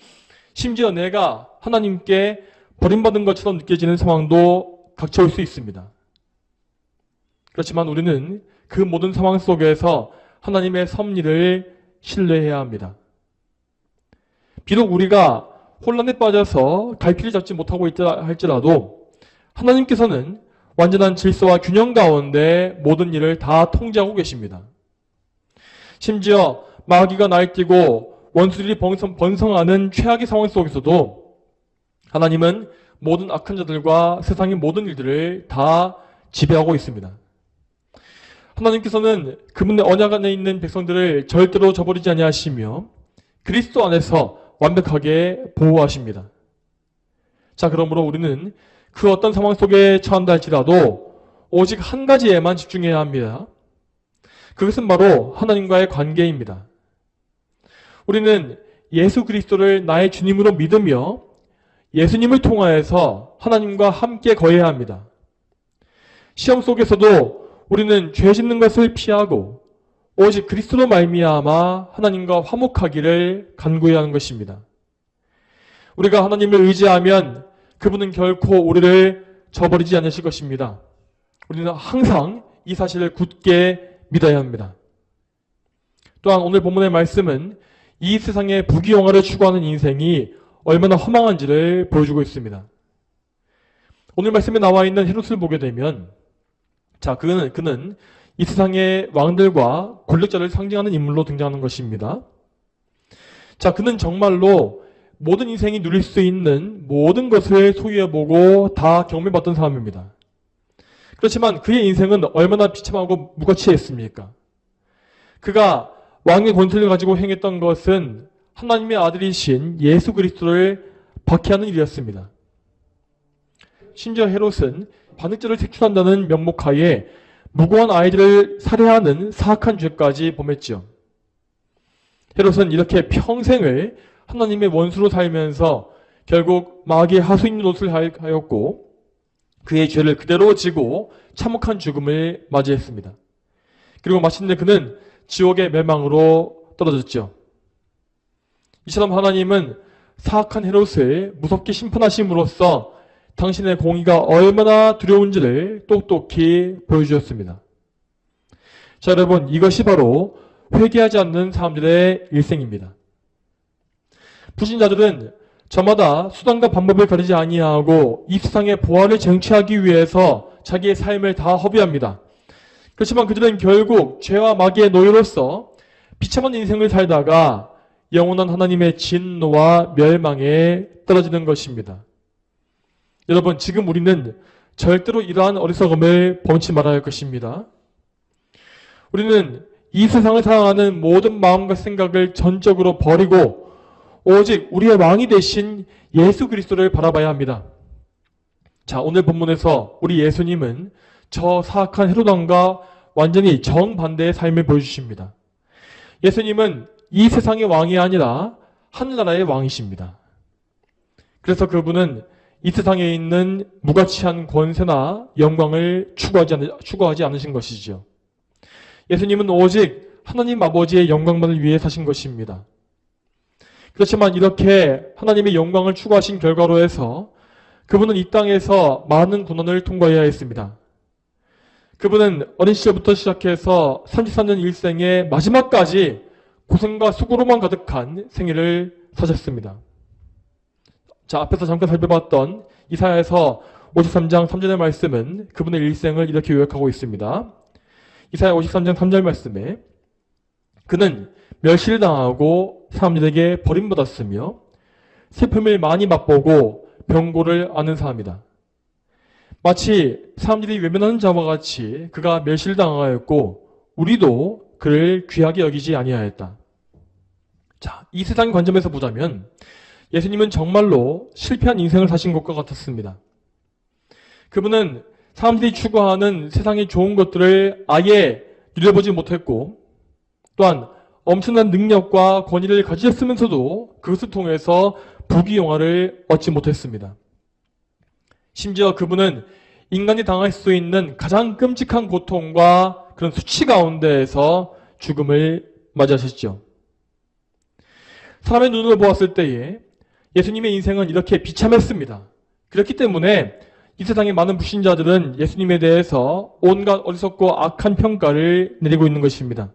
심지어 내가 하나님께 버림받은 것처럼 느껴지는 상황도 닥쳐올 수 있습니다. 그렇지만 우리는 그 모든 상황 속에서 하나님의 섭리를 신뢰해야 합니다. 비록 우리가 혼란에 빠져서 갈피를 잡지 못하고 있다 할지라도 하나님께서는 완전한 질서와 균형 가운데 모든 일을 다 통제하고 계십니다. 심지어 마귀가 날뛰고 원수들이 번성하는 최악의 상황 속에서도 하나님은 모든 악한 자들과 세상의 모든 일들을 다 지배하고 있습니다. 하나님께서는 그분의 언약 안에 있는 백성들을 절대로 저버리지 아니하시며 그리스도 안에서 완벽하게 보호하십니다. 자, 그러므로 우리는 그 어떤 상황 속에 처한다 할지라도 오직 한 가지에만 집중해야 합니다. 그것은 바로 하나님과의 관계입니다. 우리는 예수 그리스도를 나의 주님으로 믿으며 예수님을 통하여서 하나님과 함께 거해야 합니다. 시험 속에서도 우리는 죄 짓는 것을 피하고 오직 그리스도로 말미암아 하나님과 화목하기를 간구해야 하는 것입니다. 우리가 하나님을 의지하면 그분은 결코 우리를 저버리지 않으실 것입니다. 우리는 항상 이 사실을 굳게 믿어야 합니다. 또한 오늘 본문의 말씀은 이 세상의 부귀영화를 추구하는 인생이 얼마나 허망한지를 보여주고 있습니다. 오늘 말씀에 나와 있는 헤롯을 보게 되면 그는 이 세상의 왕들과 권력자를 상징하는 인물로 등장하는 것입니다. 그는 정말로 모든 인생이 누릴 수 있는 모든 것을 소유해보고 다 경험해봤던 사람입니다. 그렇지만 그의 인생은 얼마나 비참하고 무가치했습니까? 그가 왕의 권세를 가지고 행했던 것은 하나님의 아들이신 예수 그리스도를 박해하는 일이었습니다. 심지어 헤롯은 반역죄를 색출한다는 명목하에 무고한 아이들을 살해하는 사악한 죄까지 범했지요. 헤롯은 이렇게 평생을 하나님의 원수로 살면서 결국 마귀의 하수인 노릇을 하였고 그의 죄를 그대로 지고 참혹한 죽음을 맞이했습니다. 그리고 마침내 그는 지옥의 멸망으로 떨어졌죠. 이처럼 하나님은 사악한 헤롯을 무섭게 심판하심으로써 당신의 공의가 얼마나 두려운지를 똑똑히 보여주셨습니다. 자, 여러분, 이것이 바로 회개하지 않는 사람들의 일생입니다. 불신자들은 저마다 수단과 방법을 가리지 아니하고 이 세상의 보화를 쟁취하기 위해서 자기의 삶을 다 허비합니다. 그렇지만 그들은 결국 죄와 마귀의 노예로서 비참한 인생을 살다가 영원한 하나님의 진노와 멸망에 떨어지는 것입니다. 여러분, 지금 우리는 절대로 이러한 어리석음을 범치 말아야 할 것입니다. 우리는 이 세상을 사랑하는 모든 마음과 생각을 전적으로 버리고 오직 우리의 왕이 되신 예수 그리스도를 바라봐야 합니다. 자, 오늘 본문에서 우리 예수님은 저 사악한 헤롯 왕과 완전히 정반대의 삶을 보여주십니다. 예수님은 이 세상의 왕이 아니라 하늘나라의 왕이십니다. 그래서 그분은 이 세상에 있는 무가치한 권세나 영광을 추구하지 않으신 것이지요. 예수님은 오직 하나님 아버지의 영광만을 위해 사신 것입니다. 그렇지만 이렇게 하나님의 영광을 추구하신 결과로 해서 그분은 이 땅에서 많은 고난을 통과해야 했습니다. 그분은 어린 시절부터 시작해서 33년 일생의 마지막까지 고생과 수고로만 가득한 생애를 사셨습니다. 자, 앞에서 잠깐 살펴봤던 이사야에서 53장 3절의 말씀은 그분의 일생을 이렇게 요약하고 있습니다. 이사야 53장 3절 말씀에 그는 멸시를 당하고 사람들에게 버림받았으며 슬픔을 많이 맛보고 병고를 앓는 사람이다. 마치 사람들이 외면하는 자와 같이 그가 멸시를 당하였고 우리도 그를 귀하게 여기지 아니하였다. 자, 이 세상 관점에서 보자면 예수님은 정말로 실패한 인생을 사신 것과 같았습니다. 그분은 사람들이 추구하는 세상의 좋은 것들을 아예 누려보지 못했고 또한 엄청난 능력과 권위를 가지셨으면서도 그것을 통해서 부귀영화를 얻지 못했습니다. 심지어 그분은 인간이 당할 수 있는 가장 끔찍한 고통과 그런 수치 가운데에서 죽음을 맞이하셨죠. 사람의 눈으로 보았을 때에 예수님의 인생은 이렇게 비참했습니다. 그렇기 때문에 이 세상의 많은 불신자들은 예수님에 대해서 온갖 어리석고 악한 평가를 내리고 있는 것입니다.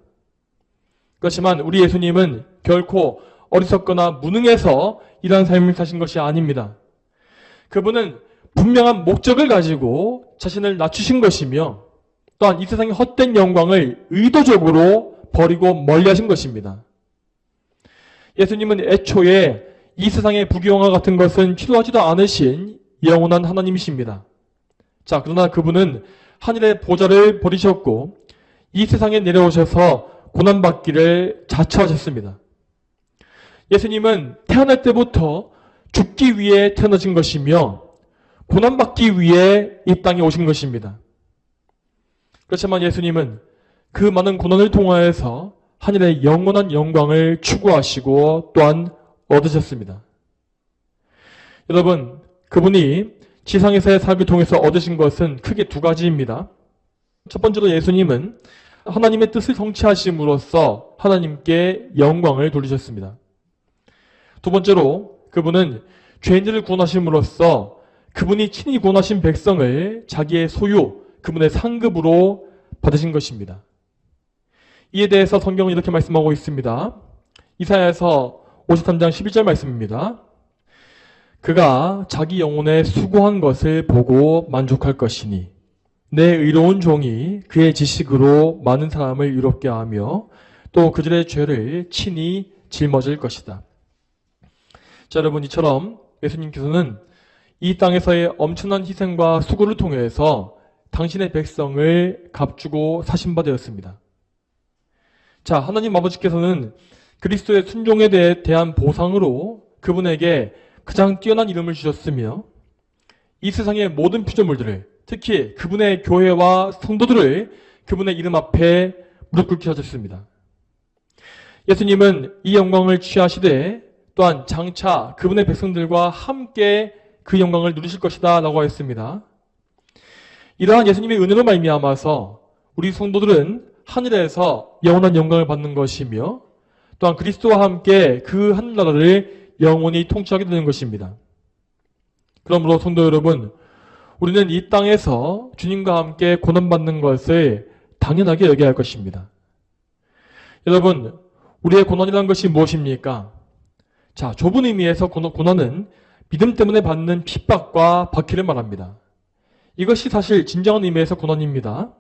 그렇지만 우리 예수님은 결코 어리석거나 무능해서 이러한 삶을 사신 것이 아닙니다. 그분은 분명한 목적을 가지고 자신을 낮추신 것이며 또한 이 세상의 헛된 영광을 의도적으로 버리고 멀리하신 것입니다. 예수님은 애초에 이 세상의 부귀영화 같은 것은 필요하지도 않으신 영원한 하나님이십니다. 자, 그러나 그분은 하늘의 보좌를 버리셨고 이 세상에 내려오셔서 고난받기를 자처하셨습니다. 예수님은 태어날 때부터 죽기 위해 태어나신 것이며 고난받기 위해 이 땅에 오신 것입니다. 그렇지만 예수님은 그 많은 고난을 통하여서 하늘의 영원한 영광을 추구하시고 또한 얻으셨습니다. 여러분, 그분이 지상에서의 삶을 통해서 얻으신 것은 크게 두 가지입니다. 첫 번째로 예수님은 하나님의 뜻을 성취하심으로써 하나님께 영광을 돌리셨습니다. 두 번째로 그분은 죄인들을 구원하심으로써 그분이 친히 구원하신 백성을 자기의 소유, 그분의 상급으로 받으신 것입니다. 이에 대해서 성경은 이렇게 말씀하고 있습니다. 이사야서 53장 11절 말씀입니다. 그가 자기 영혼에 수고한 것을 보고 만족할 것이니 내 의로운 종이 그의 지식으로 많은 사람을 의롭게 하며 또 그들의 죄를 친히 짊어질 것이다. 자, 여러분, 이처럼 예수님께서는 이 땅에서의 엄청난 희생과 수고를 통해서 당신의 백성을 값주고 사신 바 되었습니다. 자, 하나님 아버지께서는 그리스도의 순종에 대한 보상으로 그분에게 가장 뛰어난 이름을 주셨으며 이 세상의 모든 피조물들을, 특히 그분의 교회와 성도들을 그분의 이름 앞에 무릎 꿇게 하셨습니다. 예수님은 이 영광을 취하시되 또한 장차 그분의 백성들과 함께 그 영광을 누리실 것이다 라고 했습니다. 이러한 예수님의 은혜로 말미암아서 우리 성도들은 하늘에서 영원한 영광을 받는 것이며 또한 그리스도와 함께 그 하늘나라를 영원히 통치하게 되는 것입니다. 그러므로 성도 여러분, 우리는 이 땅에서 주님과 함께 고난받는 것을 당연하게 여겨야 할 것입니다. 여러분, 우리의 고난이라는 것이 무엇입니까? 자, 좁은 의미에서 고난은 믿음 때문에 받는 핍박과 박해를 말합니다. 이것이 사실 진정한 의미에서 고난입니다.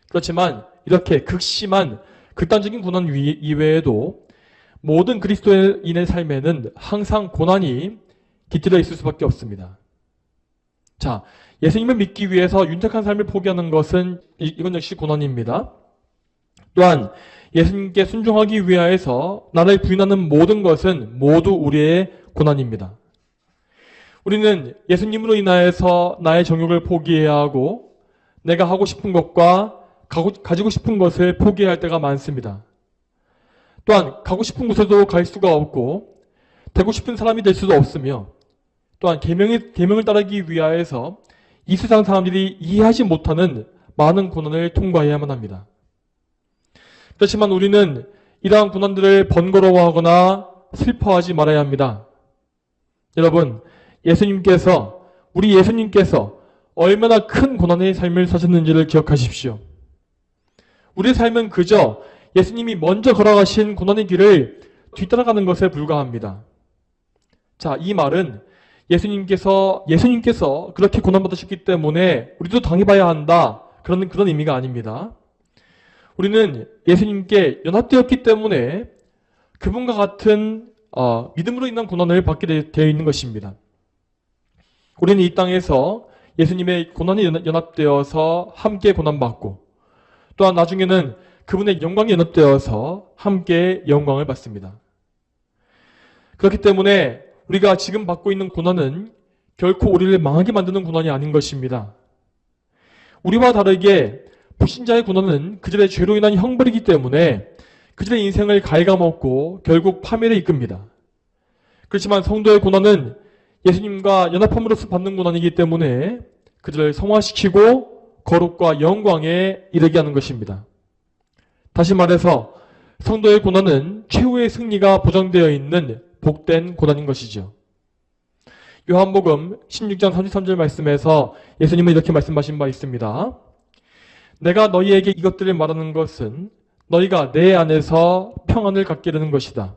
그렇지만 이렇게 극심한 극단적인 고난 이외에도 모든 그리스도인의 삶에는 항상 고난이 깃들어 있을 수밖에 없습니다. 자, 예수님을 믿기 위해서 윤택한 삶을 포기하는 것은 이건 역시 고난입니다. 또한 예수님께 순종하기 위하여서 나를 부인하는 모든 것은 모두 우리의 고난입니다. 우리는 예수님으로 인하여서 나의 정욕을 포기해야 하고 내가 하고 싶은 것과 가지고 싶은 것을 포기해야 할 때가 많습니다. 또한 가고 싶은 곳에도 갈 수가 없고 되고 싶은 사람이 될 수도 없으며 또한 계명을 따르기 위하여서 이 세상 사람들이 이해하지 못하는 많은 고난을 통과해야만 합니다. 그렇지만 우리는 이러한 고난들을 번거로워하거나 슬퍼하지 말아야 합니다. 여러분, 우리 예수님께서 얼마나 큰 고난의 삶을 사셨는지를 기억하십시오. 우리의 삶은 그저 예수님이 먼저 걸어가신 고난의 길을 뒤따라가는 것에 불과합니다. 자, 이 말은 예수님께서 그렇게 고난받으셨기 때문에 우리도 당해봐야 한다. 그런 의미가 아닙니다. 우리는 예수님께 연합되었기 때문에 그분과 같은 믿음으로 인한 고난을 받게 되어 있는 것입니다. 우리는 이 땅에서 예수님의 고난에 연합되어서 함께 고난받고 또한 나중에는 그분의 영광에 연합되어서 함께 영광을 받습니다. 그렇기 때문에 우리가 지금 받고 있는 고난은 결코 우리를 망하게 만드는 고난이 아닌 것입니다. 우리와 다르게 불신자의 고난은 그들의 죄로 인한 형벌이기 때문에 그들의 인생을 갉아먹고 결국 파멸에 이끕니다. 그렇지만 성도의 고난은 예수님과 연합함으로써 받는 고난이기 때문에 그들을 성화시키고 거룩과 영광에 이르게 하는 것입니다. 다시 말해서 성도의 고난은 최후의 승리가 보장되어 있는 복된 고난인 것이죠. 요한복음 16장 33절 말씀에서 예수님은 이렇게 말씀하신 바 있습니다. 내가 너희에게 이것들을 말하는 것은 너희가 내 안에서 평안을 갖게 되는 것이다.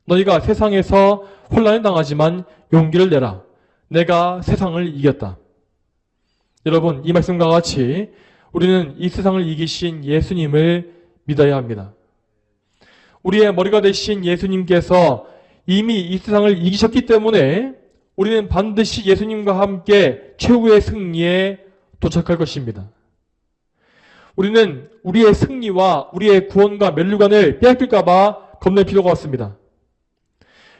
너희가 세상에서 혼란을 당하지만 용기를 내라. 내가 세상을 이겼다. 여러분, 이 말씀과 같이 우리는 이 세상을 이기신 예수님을 믿어야 합니다. 우리의 머리가 되신 예수님께서 이미 이 세상을 이기셨기 때문에 우리는 반드시 예수님과 함께 최후의 승리에 도착할 것입니다. 우리는 우리의 승리와 우리의 구원과 면류관을 빼앗길까봐 겁낼 필요가 없습니다.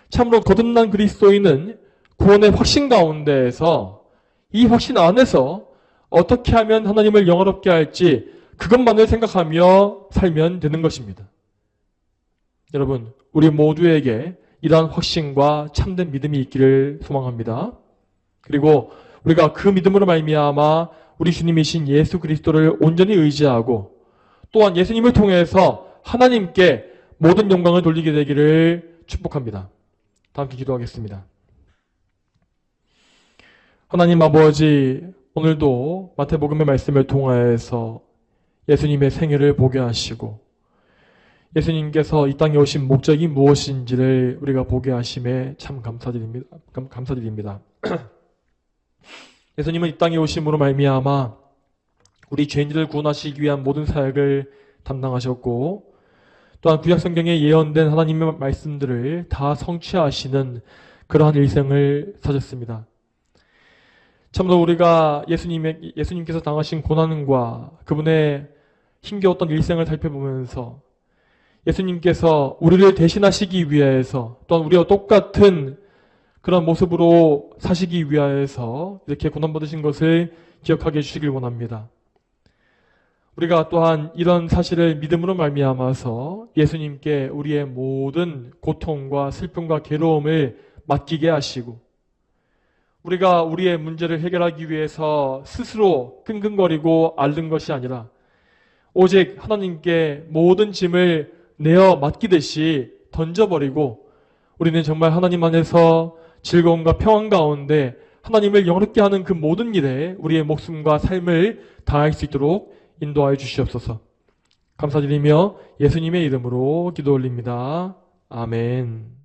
참으로 거듭난 그리스도인은 구원의 확신 가운데에서 이 확신 안에서 어떻게 하면 하나님을 영화롭게 할지 그것만을 생각하며 살면 되는 것입니다. 여러분, 우리 모두에게 이러한 확신과 참된 믿음이 있기를 소망합니다. 그리고 우리가 그 믿음으로 말미암아 우리 주님이신 예수 그리스도를 온전히 의지하고 또한 예수님을 통해서 하나님께 모든 영광을 돌리게 되기를 축복합니다. 다 함께 기도하겠습니다. 하나님 아버지, 오늘도 마태복음의 말씀을 통하여서 예수님의 생애를 보게 하시고 예수님께서 이 땅에 오신 목적이 무엇인지를 우리가 보게 하심에 참 감사드립니다. 예수님은 이 땅에 오심으로 말미암아 우리 죄인들을 구원하시기 위한 모든 사역을 담당하셨고 또한 구약성경에 예언된 하나님의 말씀들을 다 성취하시는 그러한 일생을 사셨습니다. 참으로 우리가 예수님께서 당하신 고난과 그분의 힘겨웠던 일생을 살펴보면서 예수님께서 우리를 대신하시기 위해서 또한 우리와 똑같은 그런 모습으로 사시기 위하여서 이렇게 고난받으신 것을 기억하게 해주시길 원합니다. 우리가 또한 이런 사실을 믿음으로 말미암아서 예수님께 우리의 모든 고통과 슬픔과 괴로움을 맡기게 하시고 우리가 우리의 문제를 해결하기 위해서 스스로 끙끙거리고 앓는 것이 아니라 오직 하나님께 모든 짐을 내어 맡기듯이 던져버리고 우리는 정말 하나님 안에서 즐거움과 평안 가운데 하나님을 영롭게 하는 그 모든 일에 우리의 목숨과 삶을 다할 수 있도록 인도하여 주시옵소서. 감사드리며 예수님의 이름으로 기도 올립니다. 아멘.